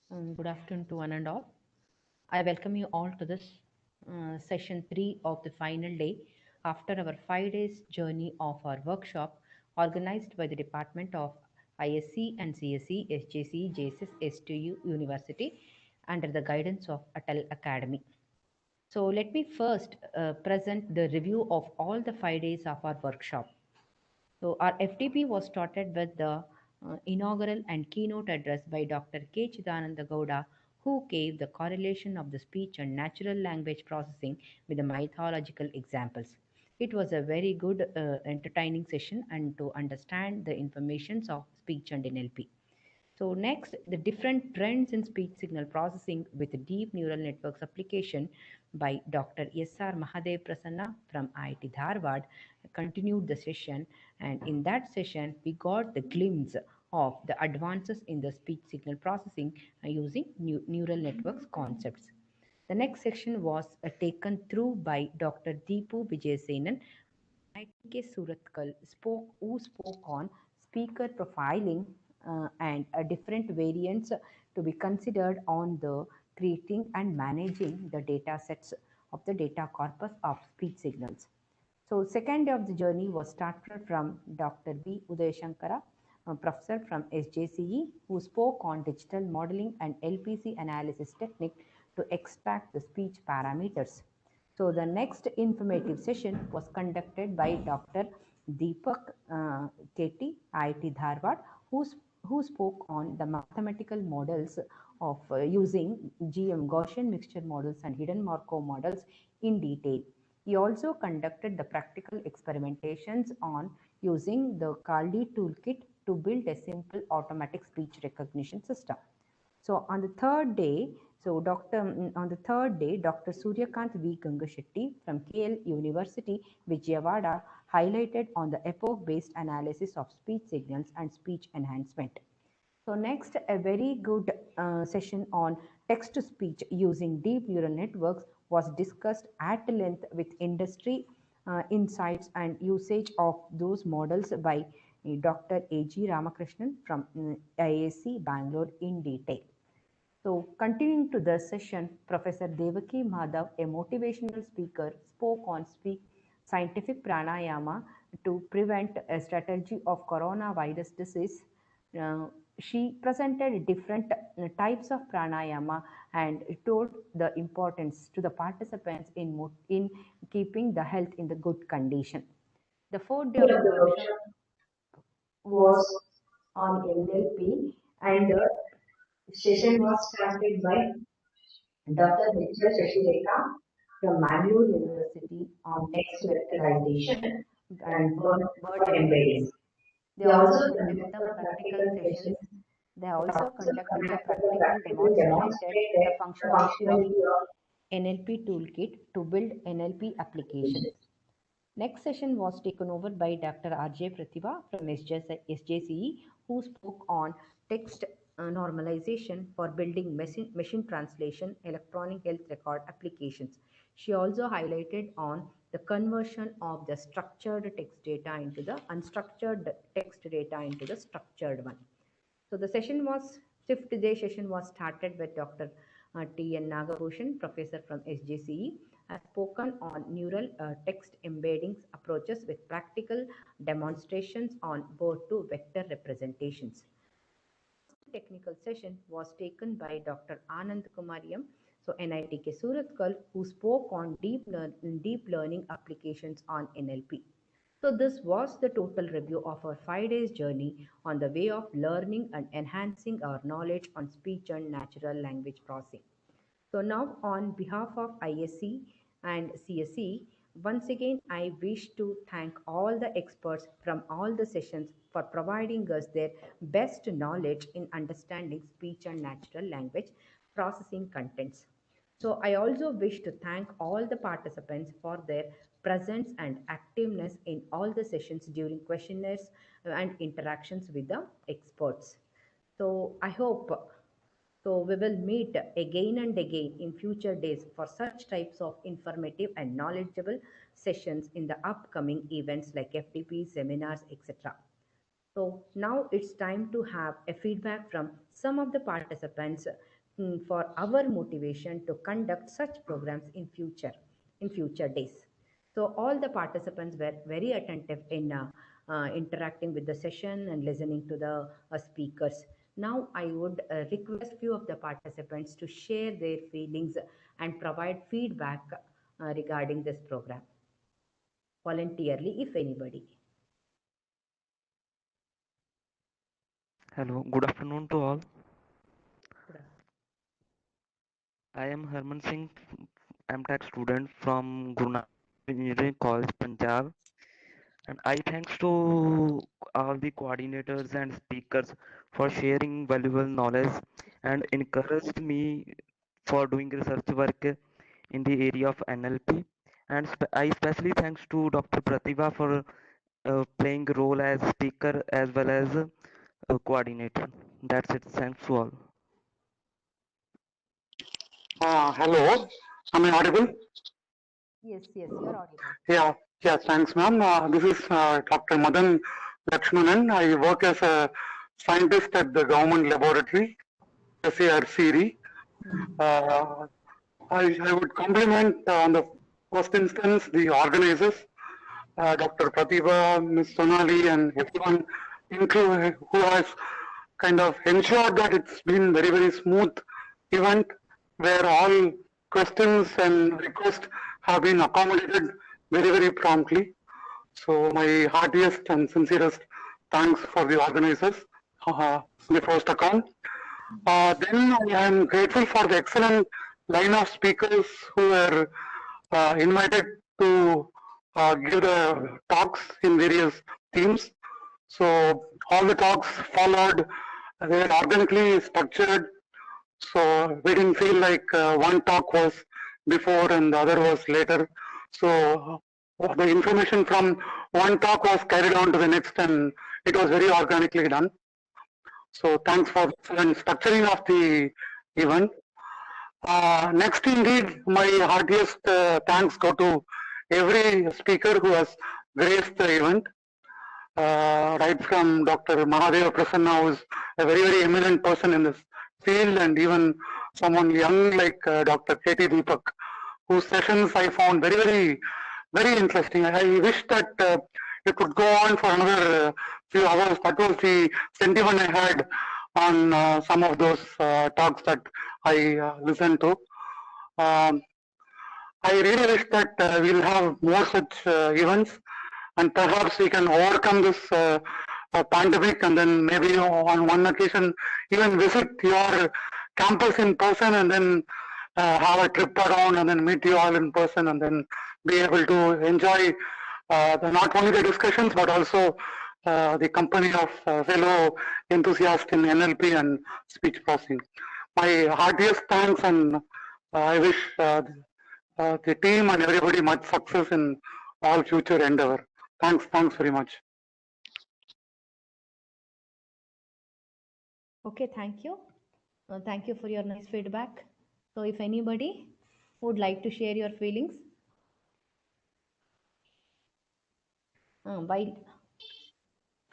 Good afternoon to one and all. I welcome you all to this session 3 of the final day after our 5 days journey of our workshop organized by the Department of ISC and CSE, SJC, JSS, STU University under the guidance of Atal Academy. So let me first present the review of all the 5 days of our workshop. So our FTP was started with the inaugural and keynote address by Dr. K. Chidananda Gowda, who gave the correlation of the speech and natural language processing with the mythological examples. It was a very good, entertaining session and to understand the informations of speech and NLP. So next, the different trends in speech signal processing with deep neural networks application by Dr. S.R. Mahadev Prasanna from IIT Dharwad continued the session, and in that session we got the glimpse of the advances in the speech signal processing using neural networks concepts. The next section was taken through by Dr. Deepu Vijayasenan. ITK Suratkal who spoke on speaker profiling and different variants to be considered on the creating and managing the data sets of the data corpus of speech signals. So second day of the journey was started from Dr. B. Udayashankara, a professor from SJCE, who spoke on digital modeling and LPC analysis technique to extract the speech parameters. So the next informative session was conducted by Dr. Deepak Keti, IIT Dharwad, who spoke on the mathematical models of using Gaussian mixture models and hidden Markov models in detail. He also conducted the practical experimentations on using the Kaldi toolkit to build a simple automatic speech recognition system. So on the third day, Dr. Suryakant V. Gangashetty from KL University, Vijayawada, highlighted on the epoch-based analysis of speech signals and speech enhancement. So next, a very good session on text-to-speech using deep neural networks was discussed at length with industry insights and usage of those models by Dr. A.G. Ramakrishnan from IAC Bangalore in detail. So continuing to the session, Professor Devaki Madhav, a motivational speaker, spoke on scientific pranayama to prevent a strategy of coronavirus disease. She presented different types of pranayama and told the importance to the participants in keeping the health in the good condition. The fourth day of the workshop was on NLP, and the session was started by Dr. Mitchell Shashireka from Mangalore University on text vectorization and word embeddings. They also conduct the practical sessions. They also conducted the practical demonstrated the functionality of NLP toolkit to build NLP applications. Next session was taken over by Dr. R.J. Pratibha from SJCE, who spoke on text normalization for building machine translation electronic health record applications. She also highlighted on the conversion of the structured text data into the unstructured text data into the structured one. So the fifth day session was started with Dr. T.N. Nagabhushan, professor from SJCE, has spoken on neural text embeddings approaches with practical demonstrations on board to vector representations. Technical session was taken by Dr. Anand Kumariam, so NITK Suratkal, who spoke on deep learning applications on NLP. So this was the total review of our 5 days journey on the way of learning and enhancing our knowledge on speech and natural language processing. So now on behalf of ISC and CSE, once again, I wish to thank all the experts from all the sessions for providing us their best knowledge in understanding speech and natural language processing contents. So I also wish to thank all the participants for their presence and activeness in all the sessions during questionnaires and interactions with the experts. So I hope so we will meet again and again in future days for such types of informative and knowledgeable sessions in the upcoming events like FTP, seminars, etc. So now it's time to have a feedback from some of the participants for our motivation to conduct such programs in future days. So all the participants were very attentive in interacting with the session and listening to the speakers. Now I would request few of the participants to share their feelings and provide feedback regarding this program voluntarily, if anybody. Hello, good afternoon to all. I am Harman Singh, MTech student from Guru Nanak Engineering College, Punjab, and I thanks to all the coordinators and speakers for sharing valuable knowledge and encouraged me for doing research work in the area of NLP. And I especially thanks to Dr. Pratibha for playing a role as speaker as well as coordinator. That's it. Thanks to all. Hello, am I audible? Yes, yes, you're audible. Yeah, thanks, ma'am. This is Dr. Madan Lakshmanan. I work as a scientist at the government laboratory, SARCRI. Uh, I would compliment on the first instance the organizers, Dr. Pratibha, Ms. Sonali, and everyone who has kind of ensured that it's been very, very smooth event where all questions and requests have been accommodated very, very promptly. So my heartiest and sincerest thanks for the organizers, the first account. Then I am grateful for the excellent line of speakers who were invited to give the talks in various themes. So all the talks followed, they were organically structured. So we didn't feel like one talk was before and the other was later. So the information from one talk was carried on to the next, and it was very organically done. So thanks for the structuring of the event. Next, indeed, my heartiest thanks go to every speaker who has graced the event. Right from Dr. Mahadeva Prasanna, who is a very, very eminent person in this field, and even someone young like Dr. K.T. Deepak, whose sessions I found very, very, very interesting. I wish that it could go on for another few hours. That was the sentiment I had on some of those talks that I listened to. Um, I really wish that we'll have more such events, and perhaps we can overcome this pandemic, and then maybe on one occasion even visit your campus in person, and then have a trip around and then meet you all in person, and then be able to enjoy not only the discussions but also the company of fellow enthusiasts in NLP and speech processing. My heartiest thanks, and I wish the team and everybody much success in all future endeavor. Thanks very much. Okay, thank you. Thank you for your nice feedback. So if anybody would like to share your feelings, by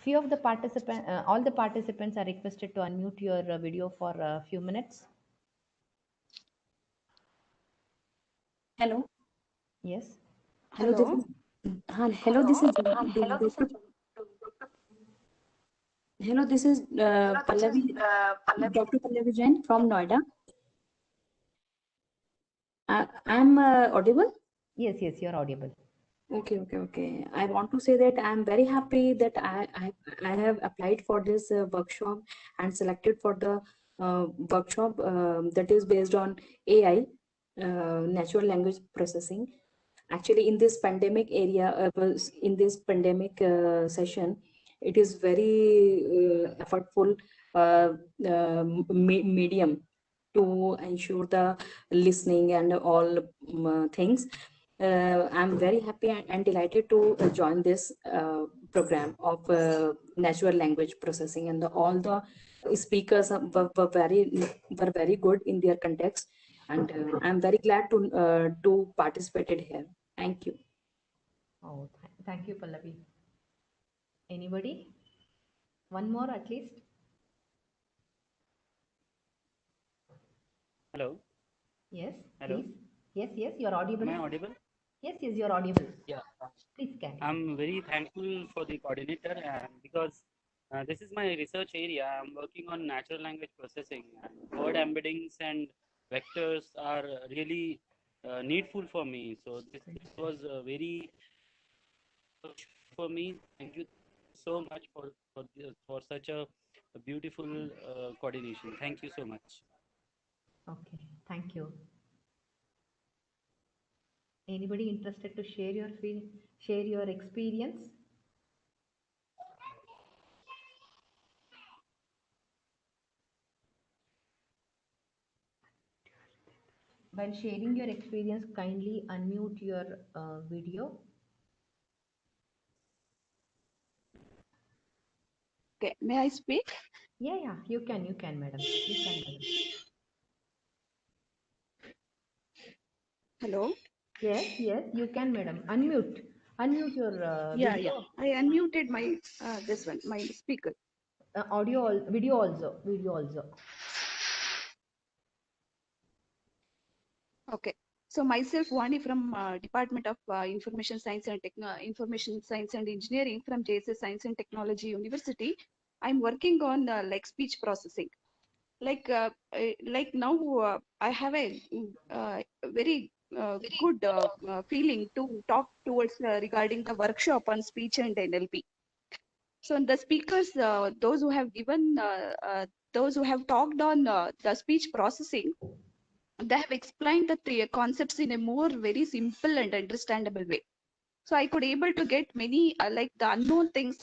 few of the participants, all the participants are requested to unmute your video for a few minutes. Hello. Yes. Hello. Hello. This is Hello. This is Pallavi, Dr. Pallavi Jain from Noida. I'm audible. Yes, yes, you're audible. Okay. I want to say that I'm very happy that I have applied for this workshop and selected for the workshop that is based on AI, natural language processing. Actually, in this pandemic area, in this pandemic session, it is very effortful medium to ensure the listening and all things. I'm very happy and delighted to join this program of natural language processing, and all the speakers were very good in their context, and I'm very glad to participated here. Thank you. Oh, thank you, Pallavi. Anybody? One more at least. Hello. Yes, Hello. please. Yes, you're audible. Am I audible? Yes, you're audible. Yeah. Please carry. I'm very thankful for the coordinator because this is my research area. I'm working on natural language processing, and word embeddings and vectors are really needful for me. So this was very for me. Thank you so much for such a beautiful coordination. Thank you so much. Okay, thank you. Anybody interested to share your experience? While sharing your experience, kindly unmute your video. Okay, may I speak? Yeah, you can, madam. You can, madam. Hello? Yes, you can, madam. Unmute your Yeah, video. I unmuted my this one, my speaker. Video also. Okay. So myself, Vani from Department of Information Science and Engineering from JSS Science and Technology University. I'm working on like speech processing. Like now I have a very good feeling to talk towards regarding the workshop on speech and NLP. So the speakers, those who have given, those who have talked on the speech processing, they have explained the concepts in a more very simple and understandable way. So I could able to get many like the unknown things,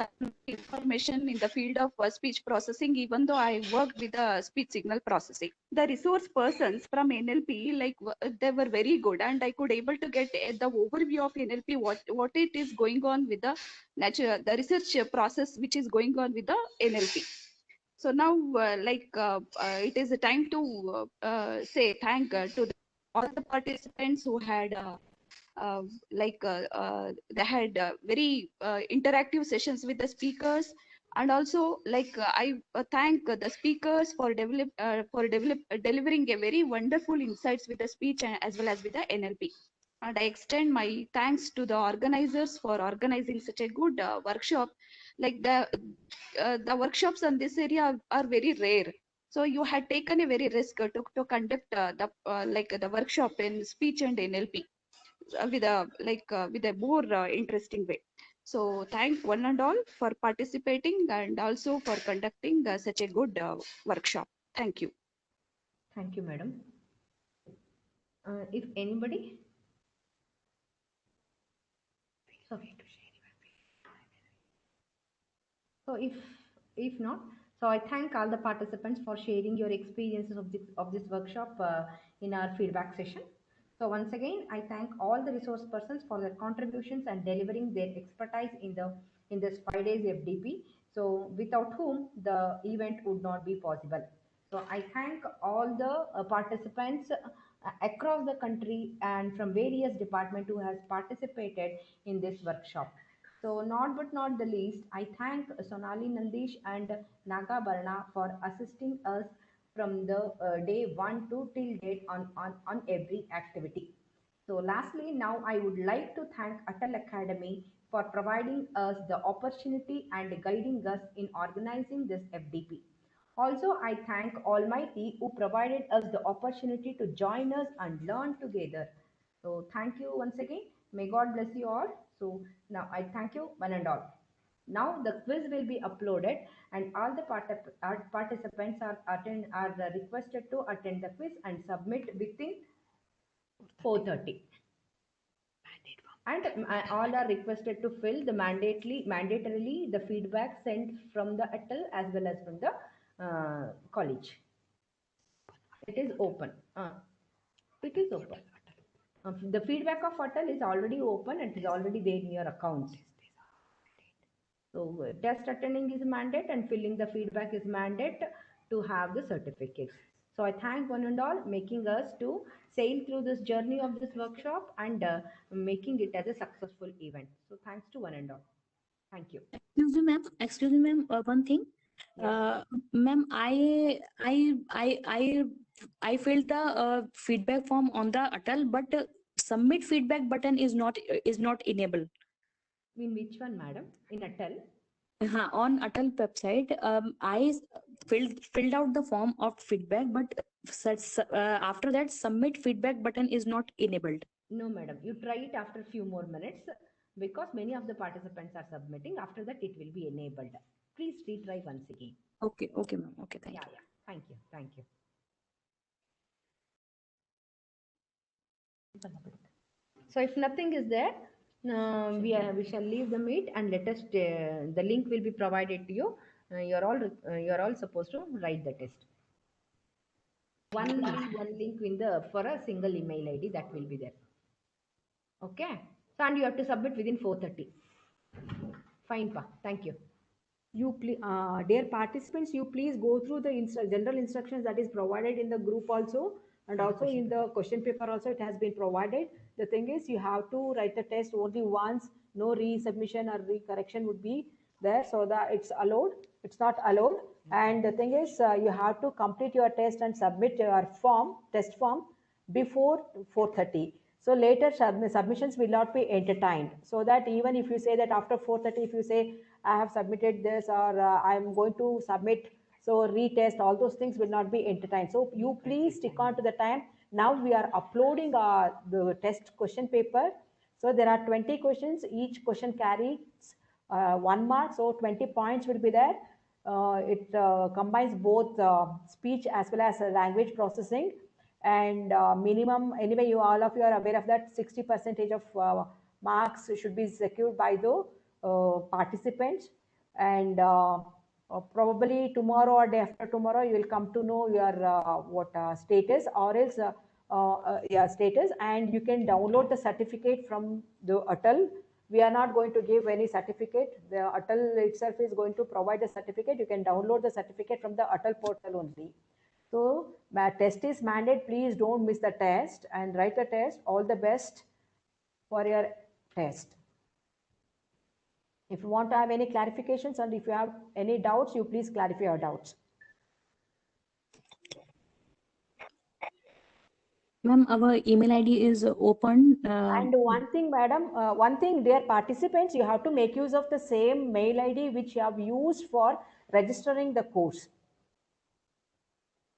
information in the field of speech processing, even though I worked with the speech signal processing. The resource persons from NLP, like they were very good, and I could able to get the overview of NLP, what it is going on with the the research process which is going on with the NLP. So now, it is a time to say thank to all the participants who had they had very interactive sessions with the speakers, and also I thank the speakers for delivering a very wonderful insights with the speech and as well as with the NLP. And I extend my thanks to the organizers for organizing such a good workshop. Like the workshops on this area are very rare. So you had taken a very risk to conduct the workshop in speech and NLP with a more interesting way. So thank one and all for participating and also for conducting such a good workshop. Thank you. Thank you, madam. If anybody, sorry. So if not, so I thank all the participants for sharing your experiences of this workshop in our feedback session. So once again, I thank all the resource persons for their contributions and delivering their expertise in this 5 days FDP. So without whom the event would not be possible. So I thank all the participants across the country and from various departments who has participated in this workshop. So not but not the least, I thank Sonali Nandish and Naga Barna for assisting us from the day 1 to till date on every activity. So lastly, now I would like to thank Atal Academy for providing us the opportunity and guiding us in organizing this FDP. Also, I thank Almighty who provided us the opportunity to join us and learn together. So thank you once again. May God bless you all. So now I thank you one and all. Now the quiz will be uploaded and all the participants are requested to attend the quiz and submit within 4:30. And all are requested to fill the mandatorily the feedback sent from the ATL as well as from the college. It is open. It is open. The feedback of ATL is already open and it is already there in your account. So test attending is mandate and filling the feedback is mandate to have the certificates. So I thank one and all making us to sail through this journey of this workshop and making it as a successful event. So thanks to one and all. Thank you. Excuse me, ma'am. One thing. Ma'am, I filled the feedback form on the Atal, but submit feedback button is not enabled. In which one, madam? In Atal? On Atal website, I filled out the form of feedback, but after that, submit feedback button is not enabled. No, madam. You try it after a few more minutes because many of the participants are submitting. After that, it will be enabled. Please retry once again. Okay, ma'am. Okay, thank you. Yeah. Thank you. So if nothing is there, we shall leave the meet and let us. The link will be provided to you. You're all supposed to write the test. One link in the for a single email ID that will be there. Okay. So and you have to submit within 4:30. Fine, pa. Thank you. Dear participants, you please go through the general instructions that is provided in the group also, and also in the question paper also it has been provided. The thing is, you have to write the test only once. No resubmission or recorrection would be there, so that it's allowed. It's not allowed. And the thing is, you have to complete your test and submit your test form before 4:30. So later submissions will not be entertained. So that even if you say that after 4:30, if you say I have submitted this or I am going to submit, so retest, all those things will not be entertained. So you please stick on to the time. Now we are uploading the test question paper. So there are 20 questions. Each question carries 1 mark. So 20 points will be there. It combines both speech as well as language processing. And minimum, anyway, all of you are aware of that 60% of marks should be secured by the participants. And probably tomorrow or day after tomorrow, you will come to know your status, or else status, and you can download the certificate from the Atal. We are not going to give any certificate. The Atal itself is going to provide the certificate. You can download the certificate from the Atal portal only. So test is mandated. Please don't miss the test and write the test. All the best for your test. If you want to have any clarifications and if you have any doubts, you please clarify your doubts. Ma'am, our email ID is open. And one thing, madam, dear participants, you have to make use of the same mail ID which you have used for registering the course.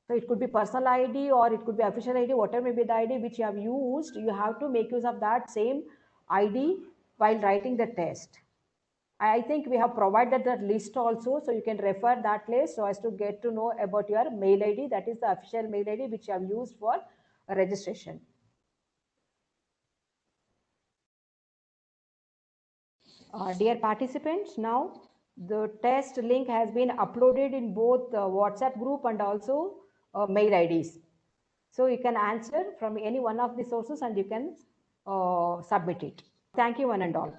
So it could be personal ID or it could be official ID, whatever may be the ID which you have used, you have to make use of that same ID while writing the test. I think we have provided that list also, so you can refer that list so as to get to know about your mail ID. That is the official mail ID which you have used for registration. Dear participants, now the test link has been uploaded in both WhatsApp group and also mail IDs. So you can answer from any one of the sources and you can submit it. Thank you one and all.